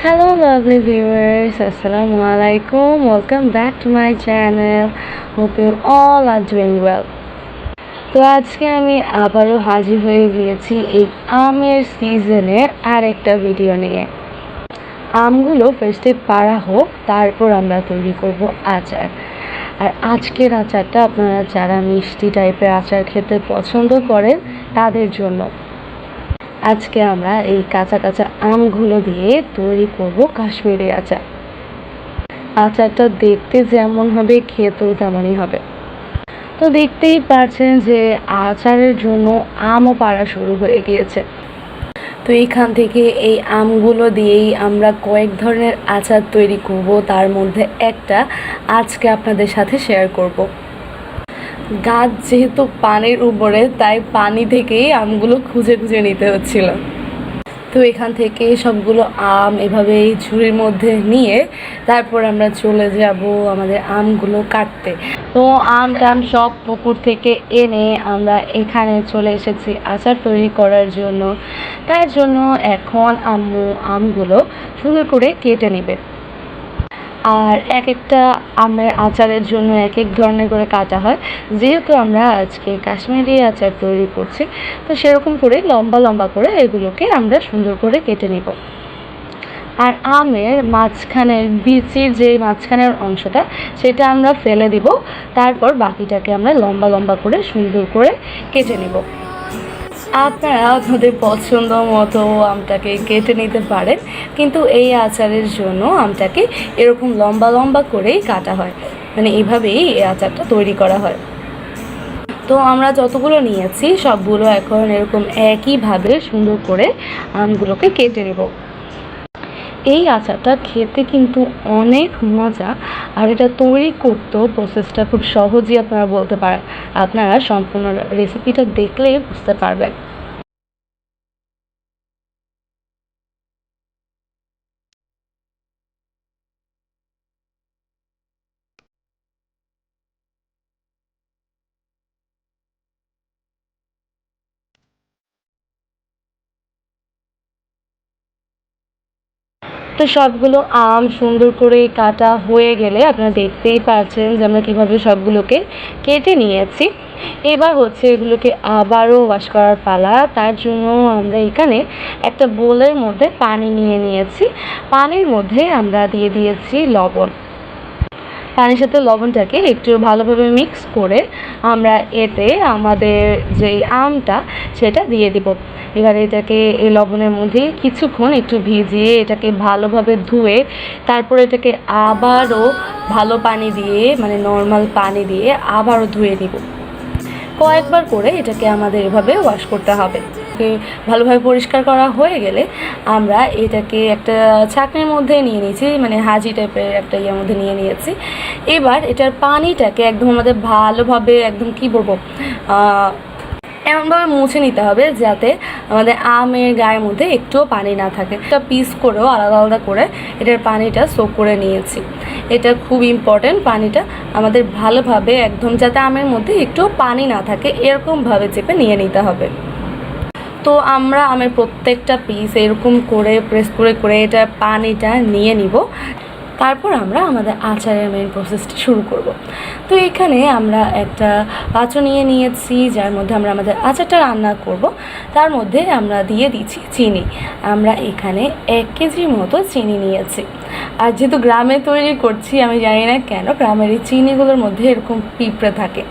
Hello lovely viewers, Assalamualaikum. Welcome back to my channel. Hope you all are doing well. তো আজকে আমি আবারও হাজির হয়ে গিয়েছি এই আমের সিজনের আরেকটা ভিডিও নিয়ে। আমগুলো ফার্স্টে পাড়া হোক, তারপর আমরা তৈরি করব আচার। আর আজকের আচারটা আপনারা যারা মিষ্টি টাইপের আচার খেতে পছন্দ করেন তাদের জন্য। আজকে আমরা এই কাঁচা কাঁচা আমগুলো দিয়ে তৈরি করব কাশ্মীরি আচার। আচারটা দেখতে যেমন হবে খেতেও তেমনই হবে। তো দেখতেই পাচ্ছেন যে আচারের জন্য আমও পাড়া শুরু হয়ে গিয়েছে। তো এইখান থেকে এই আমগুলো দিয়েই আমরা কয়েক ধরনের আচার তৈরি করব, তার মধ্যে একটা আজকে আপনাদের সাথে শেয়ার করব। গাছ যেহেতু পানির উপরে, তাই পানি থেকেই আমগুলো খুঁজে খুঁজে নিতে হচ্ছিল। তো এখান থেকে সবগুলো আম এভাবে ঝুড়ির মধ্যে নিয়ে তারপর আমরা চলে যাব আমাদের আমগুলো কাটতে। তো টাম সব পুকুর থেকে এনে আমরা এখানে চলে এসেছি আচার তৈরি করার জন্য। তার জন্য এখন আম্মু আমগুলো সুন্দর করে কেটে নেবে। আর এক একটা আমের আচারের জন্য এক এক ধরনের করে কাটা হয়। যেহেতু আমরা আজকে কাশ্মীরি আচার তৈরি করছি, তো সেরকম করে লম্বা লম্বা করে এগুলোকে আমরা সুন্দর করে কেটে নেব। আর আমের মাঝখানের বিচির যে মাঝখানের অংশটা, সেটা আমরা ফেলে দিব। তারপর বাকিটাকে আমরা লম্বা লম্বা করে সুন্দর করে কেটে নেব। আপনারা আপনাদের পছন্দ মতো আমটাকে কেটে নিতে পারেন, কিন্তু এই আচারের জন্য আমটাকে এরকম লম্বা লম্বা করেই কাটা হয়, মানে এইভাবেই এই আচারটা তৈরি করা হয়। তো আমরা যতগুলো নিয়েছি সবগুলো এখন এরকম একইভাবে সুন্দর করে আমগুলোকে কেটে নেব। এই আচারটা খেতে কিন্তু অনেক মজা, আর এটা তৈরি করতেও প্রসেসটা খুব সহজই আপনারা বলতে পারেন। আপনারা সম্পূর্ণ রেসিপিটা দেখলেই বুঝতে পারবেন। তো সবগুলো আম সুন্দর করে কাটা হয়ে গেলে আপনারা দেখতেই পাচ্ছেন যে আমরা কীভাবে সবগুলোকে কেটে নিয়েছি। এবার হচ্ছে এগুলোকে আবারও ওয়াশ করার পালা। তার জন্য আমরা এখানে একটা বোলের মধ্যে পানি নিয়ে নিয়েছি। পানির মধ্যে আমরা দিয়ে দিয়েছি লবণ। পানির সাথে লবণটাকে একটু ভালোভাবে মিক্স করে আমরা এতে আমাদের যে আমটা সেটা দিয়ে দিব। এবার এটাকে এই লবণের মধ্যে কিছুক্ষণ একটু ভিজিয়ে এটাকে ভালোভাবে ধুয়ে তারপর এটাকে আবারও ভালো পানি দিয়ে, মানে নর্মাল পানি দিয়ে আবারও ধুয়ে নিব। কয়েকবার করে এটাকে আমাদের এভাবে ওয়াশ করতে হবে। ভালোভাবে পরিষ্কার করা হয়ে গেলে আমরা এটাকে একটা ছাঁকনির মধ্যে নিয়ে নিয়েছি, মানে হাজি টাইপের একটা ইয়ের মধ্যে নিয়ে নিয়েছি। এবার এটার পানিটাকে একদম আমাদের ভালোভাবে একদম কী বলবো, এমনভাবে মুছে নিতে হবে যাতে আমাদের আমের গায়ের মধ্যে একটুও পানি না থাকে। একটা পিস করেও আলাদা আলাদা করে এটার পানিটা সোক করে নিয়েছি। এটা খুব ইম্পর্টেন্ট, পানিটা আমাদের ভালোভাবে একদম যাতে আমের মধ্যে একটুও পানি না থাকে এরকমভাবে চেপে নিয়ে নিতে হবে। তো আমরা আমের প্রত্যেকটা পিস এরকম করে প্রেস করে করে এটার পানিটা নিয়ে নিব। তারপর আমরা আমাদের আচারের মেন প্রসেসটা শুরু করব। তো এখানে আমরা একটা পাত্র নিয়ে নিয়েছি যার মধ্যে আমরা আমাদের আচারটা রান্না করব। তার মধ্যে আমরা দিয়ে দিচ্ছি চিনি। আমরা এখানে 1 কেজির মতো চিনি নিয়েছি। আর যেহেতু গ্রামে তৈরি করছি, আমি জানি না কেন গ্রামের এই চিনিগুলোর মধ্যে এরকম পিঁপড়ে থাকে।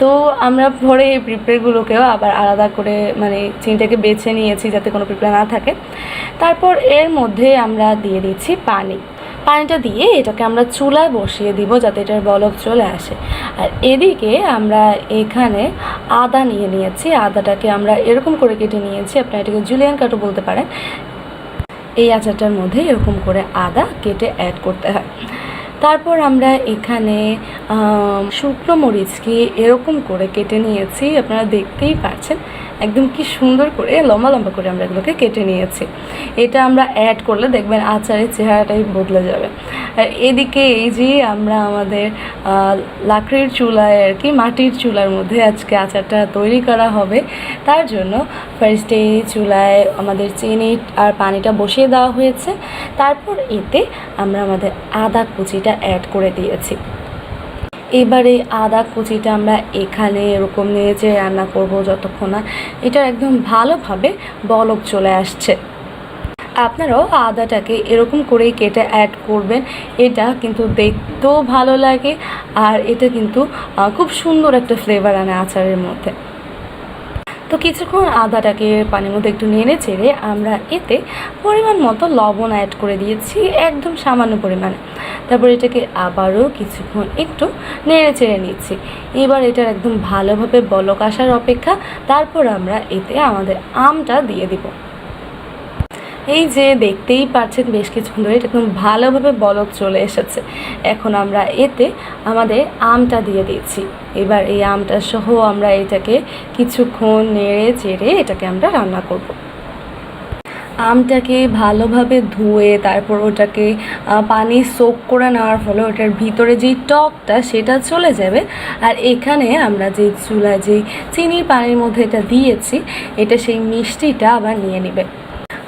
তো আমরা পরে এই পিঁপড়েগুলোকেও আবার আলাদা করে, মানে চিনিটাকে বেছে নিয়েছি যাতে কোনো পিঁপড়ে না থাকে। তারপর এর মধ্যে আমরা দিয়ে দিচ্ছি পানিটা দিয়ে এটাকে আমরা চুলায় বসিয়ে দিব যাতে এটার বলক চলে আসে। আর এদিকে আমরা এখানে আদা নিয়ে নিয়েছি। আদাটাকে আমরা এরকম করে কেটে নিয়েছি, আপনারা এটাকে জুলিয়ান কাটও বলতে পারেন। এই আচারটার মধ্যে এরকম করে আদা কেটে অ্যাড করতে হয়। তারপর আমরা এখানে শুকনো মরিচকে এরকম করে কেটে নিয়েছি, আপনারা দেখতেই পাচ্ছেন একদম কি সুন্দর করে লম্বা লম্বা করে আমরা এগুলোকে কেটে নিয়েছি। এটা আমরা অ্যাড করলে দেখবেন আচারের চেহারাটাই বদলে যাবে। আর এদিকে এই যে আমরা আমাদের লাকড়ির চুলায় আর কি মাটির চুলার মধ্যে আজকে আচারটা তৈরি করা হবে। তার জন্য ফার্স্টে চুলায় আমাদের চিনি আর পানিটা বসিয়ে দেওয়া হয়েছে। তারপর এতে আমরা আমাদের আদা কুচিটা অ্যাড করে দিয়েছি। এবারে আদা কুচিটা আমরা এখানে এরকম নিয়ে যে রান্না করব যতক্ষণ না এটা একদম ভালোভাবে বলক চলে আসছে। আপনারাও আদাটাকে এরকম করেই কেটে অ্যাড করবেন, এটা কিন্তু দেখতেও ভালো লাগে আর এটা কিন্তু খুব সুন্দর একটা ফ্লেভার আনে আচারের মধ্যে। তো কিছুক্ষণ আদাটাকে পানির মধ্যে একটু নেড়ে চেড়ে আমরা এতে পরিমাণ মতো লবণ অ্যাড করে দিয়েছি, একদম সামান্য পরিমাণে। তারপর এটাকে আবারও কিছুক্ষণ একটু নেড়ে চেড়ে নিচ্ছি। এবার এটার একদম ভালোভাবে বলক আসার অপেক্ষা। তারপর আমরা এতে আমাদের আমটা দিয়ে দিব। এই যে দেখতেই পাচ্ছেন বেশ কিছুক্ষণ ধরে এটা একদম ভালোভাবে বলক চলে এসেছে। এখন আমরা এতে আমাদের আমটা দিয়ে দিচ্ছি। এবার এই আমটা সহ আমরা এটাকে কিছুক্ষণ নেড়ে চেড়ে এটাকে আমরা রান্না করব। আমটাকে ভালোভাবে ধুয়ে তারপর ওটাকে পানি সোক করে নেওয়ার ফলে ওটার ভিতরে যেই টকটা সেটা চলে যাবে। আর এখানে আমরা যে চুলায় যেই চিনির পানির মধ্যে এটা দিয়েছি এটা সেই মিষ্টিটা আবার নিয়ে নেবে।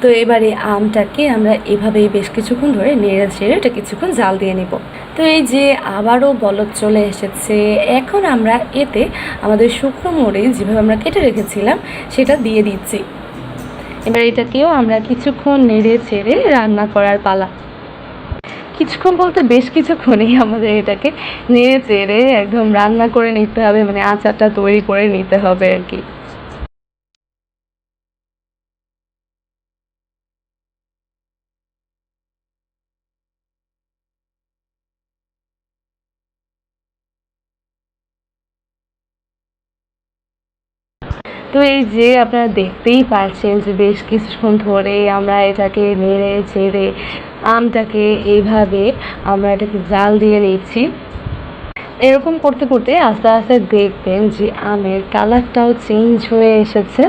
তো এবারে আমটাকে আমরা এভাবেই বেশ কিছুক্ষণ ধরে নেড়ে চেড়ে এটা কিছুক্ষণ জাল দিয়ে নেব। তো এই যে আবারও বলক চলে এসেছে, এখন আমরা এতে আমাদের শুকনো মরিচ যেভাবে আমরা কেটে রেখেছিলাম সেটা দিয়ে দিচ্ছি। এবার এটাকেও আমরা কিছুক্ষণ নেড়ে চেড়ে রান্না করার পালা। কিছুক্ষণ বলতে বেশ কিছুক্ষণই আমাদের এটাকে নেড়ে চেড়ে একদম রান্না করে নিতে হবে, মানে আচারটা তৈরি করে নিতে হবে আর কি। তো এই যে আপনারা দেখতেই পাচ্ছেন যে বেশ কিছুক্ষণ ধরে আমরা এটাকে নেড়ে ছেড়ে আমটাকে এইভাবে আমরা এটাকে জাল দিয়ে নিচ্ছি। এরকম করতে করতে আস্তে আস্তে দেখবেন যে আমের কালারটাও চেঞ্জ হয়ে এসেছে,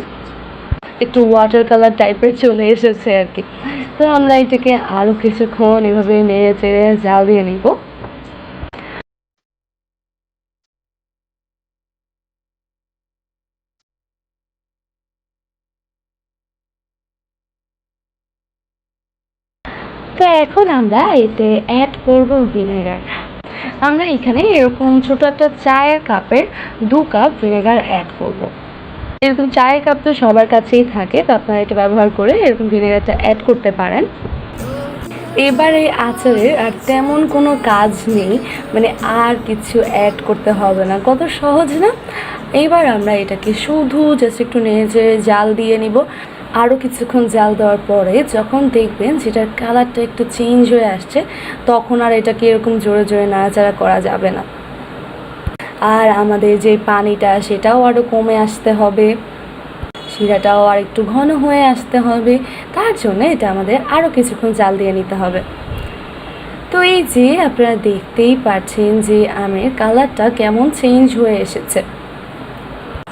একটু ওয়াটার কালার টাইপের চলে এসেছে আর কি। তো আমরা এটাকে আরও কিছুক্ষণ এভাবে নেড়ে চেড়ে জাল দিয়ে নিব। তো এখন আমরা এতে অ্যাড করব ভিনেগার। আমরা এখানে এরকম ছোট একটা চায়ের কাপের 2 কাপ ভিনেগার অ্যাড করব। এরকম চায়ের কাপ তো সবার কাছেই থাকে, তো আপনারা এটা ব্যবহার করে এরকম ভিনেগারটা অ্যাড করতে পারেন। এবার এই আচারের আর তেমন কোনো কাজ নেই, মানে আর কিছু অ্যাড করতে হবে না, কত সহজ না। এবার আমরা এটাকে শুধু জাস্ট একটু নেড়ে জাল দিয়ে নিব। আরও কিছুক্ষণ জাল দেওয়ার পরে যখন দেখবেন যেটার কালারটা একটু চেঞ্জ হয়ে আসছে তখন আর এটাকে এরকম জোরে জোরে নাড়াচাড়া করা যাবে না। আর আমাদের যে পানিটা সেটাও আরও কমে আসতে হবে, শিরাটাও আর একটু ঘন হয়ে আসতে হবে। তার জন্য এটা আমাদের আরও কিছুক্ষণ জাল দিয়ে নিতে হবে। তো এই যে আপনারা দেখতেই পাচ্ছেন যে আমের কালারটা কেমন চেঞ্জ হয়ে এসেছে।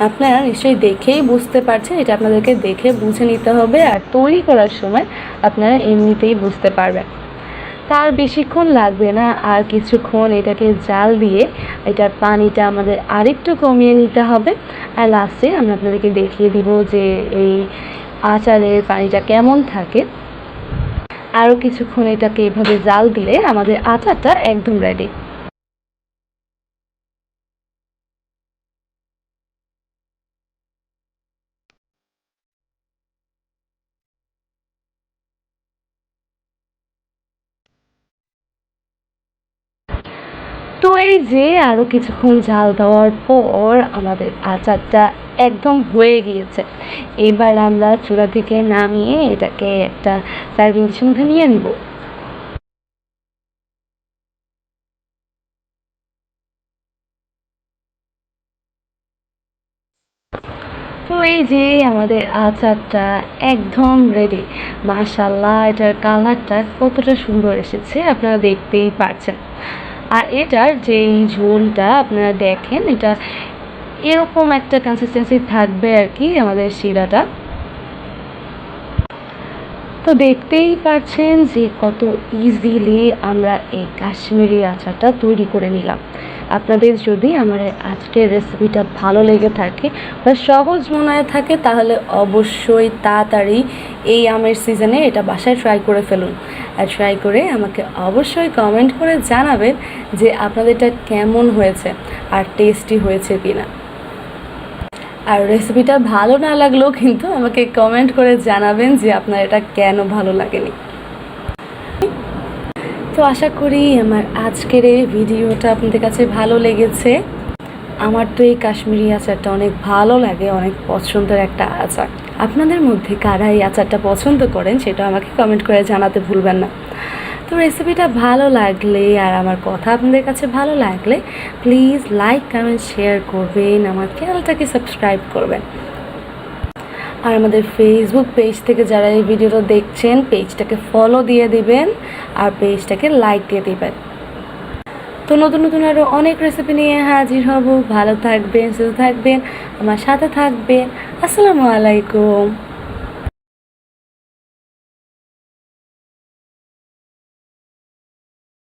আপনারা নিশ্চয়ই দেখেই বুঝতে পারছেন, এটা আপনাদেরকে দেখে বুঝে নিতে হবে, আর তৈরি করার সময় আপনারা এমনিতেই বুঝতে পারবেন। তার বেশিক্ষণ লাগবে না, আর কিছুক্ষণ এটাকে জাল দিয়ে এটার পানিটা আমাদের আরেকটু কমিয়ে নিতে হবে। আর লাস্টে আমরা আপনাদেরকে দেখিয়ে দিব যে এই আচারের পানিটা কেমন থাকে। আরও কিছুক্ষণ এটাকে এভাবে জাল দিলে আমাদের আচারটা একদম রেডি। তো এই যে আরও কিছুক্ষণ জাল দেওয়ার পর আমাদের আচারটা একদম হয়ে গিয়েছে। এবার আমরা চুলা থেকে নামিয়ে এটাকে একটা সার্ভিং ডিশের মধ্যে নিয়ে নিব। তো এই যে আমাদের আচারটা একদম রেডি। মাশাআল্লাহ, এটার কালারটা কতটা সুন্দর এসেছে আপনারা দেখতেই পাচ্ছেন। আর এটার যেই ঝোলটা আপনারা দেখেন, এটা এরকম একটা কনসিস্টেন্সি থাকবে আর কি আমাদের শিরাটা। তো দেখতেই পাচ্ছেন যে কত ইজিলি আমরা এই কাশ্মীরি আচারটা তৈরি করে নিলাম। আপনাদের যদি আমার আজকের রেসিপিটা ভালো লেগে থাকে বা সহজ মনে হয় থাকে, তাহলে অবশ্যই তাড়াতাড়ি এই আমের সিজনে এটা বাসায় ট্রাই করে ফেলুন। আর ট্রাই করে আমাকে অবশ্যই কমেন্ট করে জানাবেন যে আপনাদের এটা কেমন হয়েছে আর টেস্টি হয়েছে কিনা। আর রেসিপিটা ভালো না লাগলেও কিন্তু আমাকে কমেন্ট করে জানাবেন যে আপনার এটা কেন ভালো লাগেনি। তো আশা করি আমার আজকের এই ভিডিওটা আপনাদের কাছে ভালো লেগেছে। আমার তো এই কাশ্মীরি আচারটা অনেক ভালো লাগে, অনেক পছন্দের একটা আচার। আপনাদের মধ্যে কারা এই আচারটা পছন্দ করেন সেটা আমাকে কমেন্ট করে জানাতে ভুলবেন না। তো রেসিপিটা ভালো লাগলে আর আমার কথা আপনাদের কাছে ভালো লাগলে প্লিজ লাইক, কমেন্ট, শেয়ার করবেন, আমার চ্যানেলটাকে সাবস্ক্রাইব করবেন। আর আমাদের ফেসবুক পেজ থেকে যারা এই ভিডিওটা দেখছেন, পেজটাকে ফলো দিয়ে দিবেন আর পেজটাকে লাইক দিয়ে দিবেন। তো নতুন নতুন আরও অনেক রেসিপি নিয়ে হাজির হব। ভালো থাকবেন, সুস্থ থাকবেন, আমার সাথে থাকবেন। আসসালামু আলাইকুম।